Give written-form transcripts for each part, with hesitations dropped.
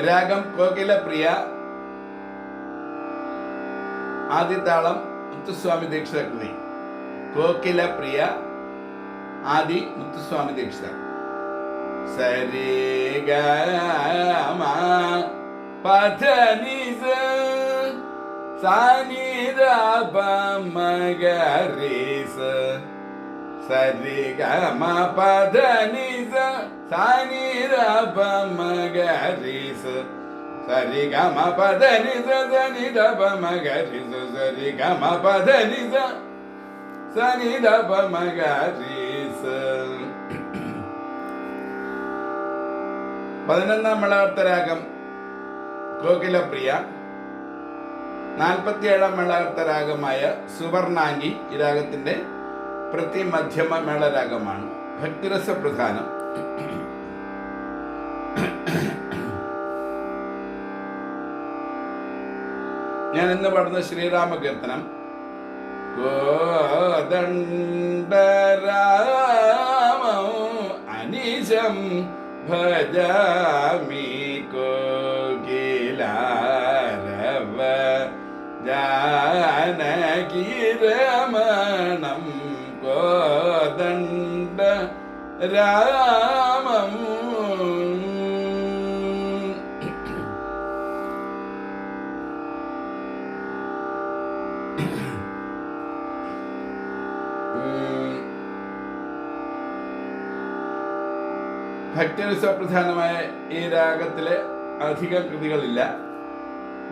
രാഗം കോകിലപ്രിയ. ആദിതാളം മുത്തുസ്വാമി ദീക്ഷിത കൃതി. കോകിലപ്രിയ ആദി മുത്തുസ്വാമി ദീക്ഷിത. സരി ഗ മ പധ നി സ സാ നി ധ പ മ ഗ രി സ. സരി ഗ മ പധ നി സ സാ നി ധ പ മ ഗ രി സ. സരി ഗ മ പധ നി സ സ നി ധ പ മ ഗ രി സ. സരി ഗ മ പധ നി സ സ നി ധ പ മ ഗ രി സ. 11ാം മേളകർത്തരാഗം കോകിലപ്രിയ. 47ാം മേളകർത്തരാഗമായ സുവർണാംഗി ഈ രാഗത്തിന്റെ പ്രതിമധ്യമ മേളരാഗമാണ്. ഭക്തിരസ പ്രധാനം. ഞാൻ ഇന്ന് പാടുന്ന ശ്രീരാമ കീർത്തനം. കോദണ്ഡരാമം അനിശം ഭജാമി കോകിലാരവ ജാനകി രമണം. കോദണ്ഡരാമം ഭക്തിരസപ്രധാനമായ ഈ രാഗത്തിലെ അധിക കൃതികളില്ല.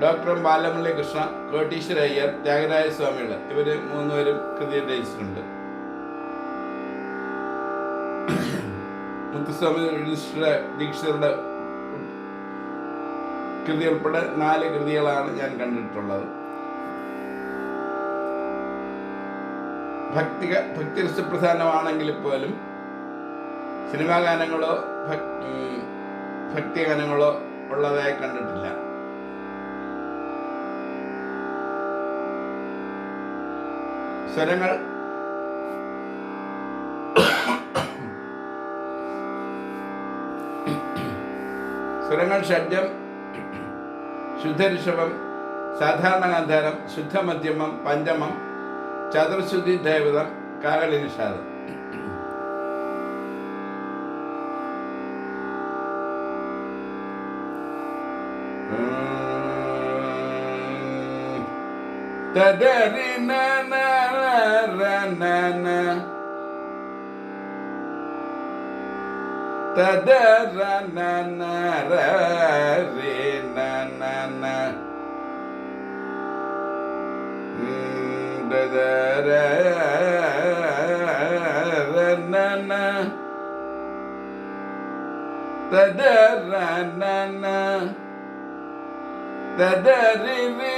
ഡോക്ടർ ബാലമുരളി കൃഷ്ണ, കോട്ടീശ്വര അയ്യർ, ത്യാഗരായ സ്വാമികൾ ഇവര് 3 പേരും കൃതി രചിച്ചിട്ടുണ്ട്. മുത്തുസ്വാമി ദീക്ഷിതരുടെ കൃതി ഉൾപ്പെടെ 4 കൃതികളാണ് ഞാൻ കണ്ടിട്ടുള്ളത്. ഭക്തിരസപ്രധാനമാണെങ്കിൽ പോലും സിനിമാ ഗാനങ്ങളോ ഭക്തിഗാനങ്ങളോ ഉള്ളതായി കണ്ടിട്ടില്ല. സ്വരങ്ങൾ ഷഡ്ജം, ശുദ്ധഋഷഭം, സാധാരണ ഗാന്ധാരം, ശുദ്ധമധ്യമം, പഞ്ചമം, ചതുർശ്രുതി ദേവതം, കാകളി നിഷാദം. തദരി നന നന തദര നന രി നന തദര നന തദര നന തദരി രി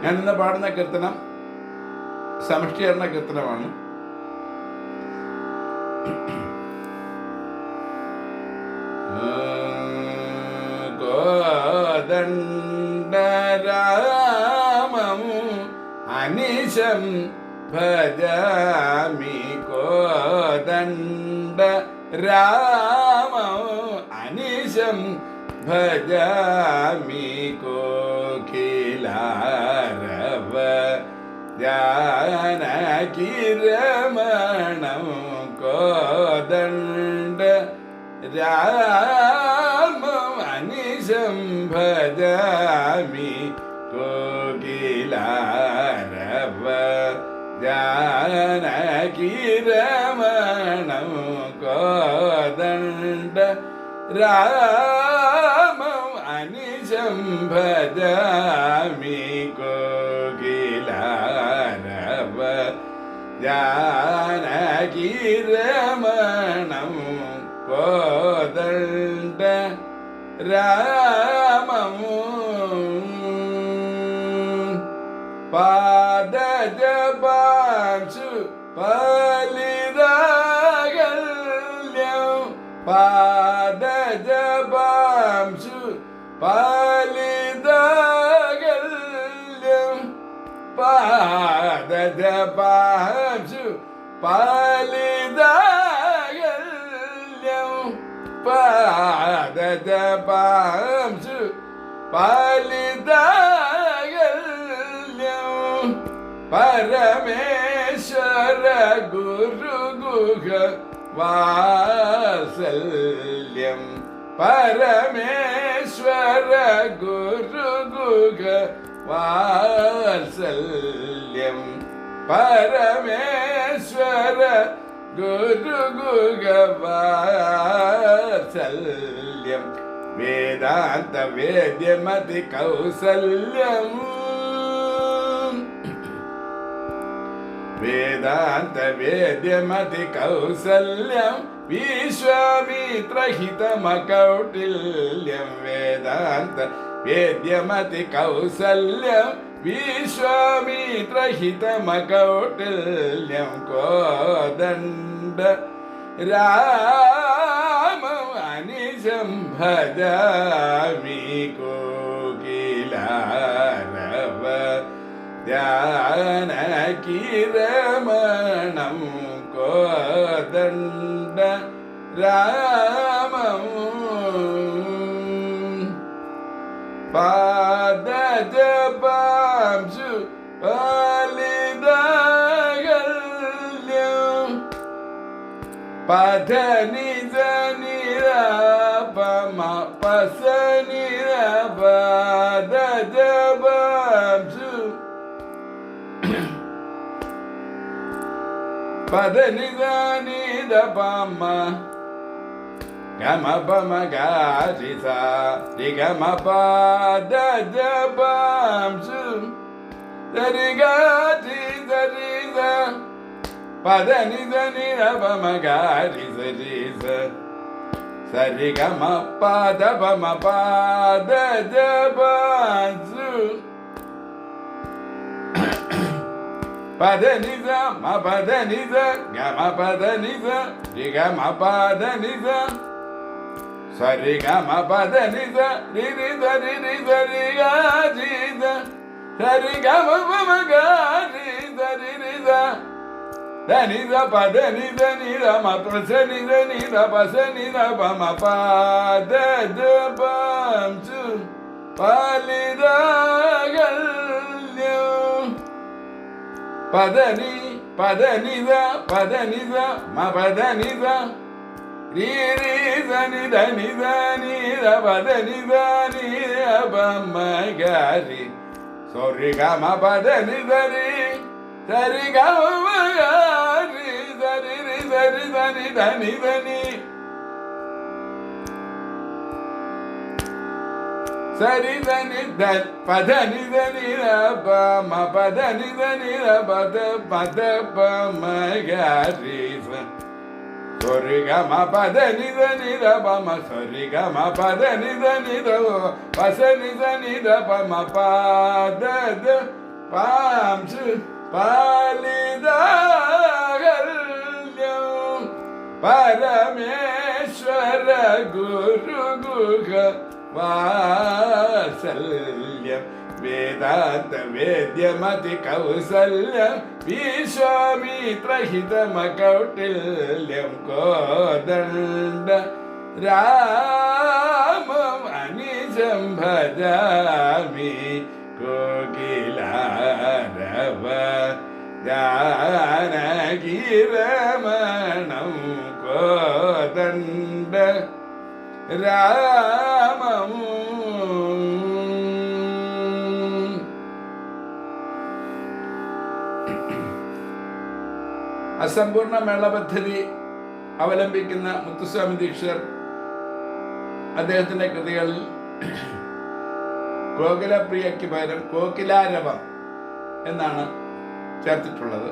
ഞാനിന്ന് പാടുന്ന കീർത്തനം സമഷ്ടികരണ കീർത്തനമാണ്. കോദണ്ഡരാമം അനിശം ഭജാമി കോദണ്ഡരാമം അനിശം ഭജാമി കോകിലാരവ ജാനകിരമണം കോദണ്ഡ രാമം അനിശം ഭജാമി കോകിലാരവ ജാനകിരമണം കോദണ്ഡ രാമം അനിശം ഭജാമി കോകിലാരവ ജാനകിരമണം കോദണ്ഡ രാമം പാദജപാംശു ഫലിതാകല്യം പാദജപാംശു ഫലിതാകല്യം പാദജപാംശു ഫലിതാകല്യം പാദജപാംശു ഫലിതാകല്യം പരമേശ്വര ഗുരുഗുഹ വാത്സല്യം പരമേശ്വര ഗുരുഗുഹ വാത്സല്യം പരമേശ്വര ഗുരുഗുഹ വാത്സല്യം വേദാന്ത വേദ്യമതി കൗസല്യം വേദാന്ത വേദ്യമതി കൗസല്യം വിശ്വാമിത്രഹിതമകൗടില്യം വേദാന്ത വേദ്യമതി കൗസല്യം വിശ്വാമിത്രഹിതമകൗടില്യം കോദണ്ഡ രാമം അനിശം ഭജാമി കോകിലാരവ ജാനകിരമണം കോദണ്ഡ രാമം പാദജപാംശു ഫലിതാകല്യം പധനിധനിരപമ പസനിരപദജപാംശു പദനിധനിരപമ ഗമപമഗാരിസ രിഗമപദജപാംശു ദരിഗാരി ദരിസ പദനിധനിരപമഗാരിസ രിസ സരിഗമപദപമപദജപാംശു പദനിധ മപദനിധ ഗമപദനിധ രിഗമപദനിധ സരിഗമപദനിധ രിരിധ രിരിധ രിഗാരിധ സരിഗമപമഗാരിധ രിരിധ ധനിധ പദനിധ നിരമ പ്രസനിധ നിധ പസനിധ പമപദജപാംശു ഫലിതാകല്യം പദനി പദനിധ പദനിധ മപദനിധ രിരിധ നിധ നിധ നിധ പദനിധ നിരപമഗാരി സരിഗമപദനിധ രി സരിഗമപഗാരി സരിരി സരിധ നിധ നിധ നി സരിധ നിധ പദനിധ നിരപമ പദനിധ നിരപദ പദപമഗാരി സരിഗമപദനിധ നിരപമ സരിഗമപദനിധ നിധ പസനിധ നിധപമ പദ പാംശു പാലിതാഹല്യം പരമേശ്വര ഗുരു ഗുഹ വാത്സല്യം വേദാന്ത വേദ്യമതി കൗസല്യം വിശ്വാമിത്രഹിതമകൗട്ടില്യം കോദണ്ഡ രാമം അനിജം ഭജാമി കോകിലാരവ ജാനകിരമണം കോദണ്ഡ രാമം. അസമ്പൂർണ്ണ മേള പദ്ധതി അവലംബിക്കുന്ന മുത്തുസ്വാമി ദീക്ഷിതർ അദ്ദേഹത്തിന്റെ കൃതികളിൽ കോകിലപ്രിയയ്ക്ക് പകരം കോകിലാരവം എന്നാണ് ചേർത്തിട്ടുള്ളത്.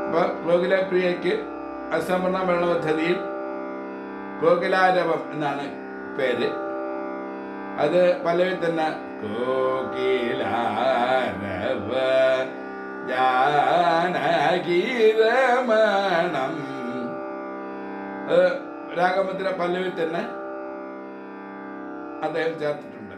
അപ്പൊ കോകിലപ്രിയയ്ക്ക് അസമ്പൂർണ്ണ മേള പദ്ധതിയിൽ കോകിലാരവം എന്നാണ് പേര്. അത് പല്ലവിൽ തന്നെ കോകിലാരവ ജാനകിരമണം, രാഗമത്തിലെ പല്ലവിൽ തന്നെ അദ്ദേഹം ചേർത്തിട്ടുണ്ട്.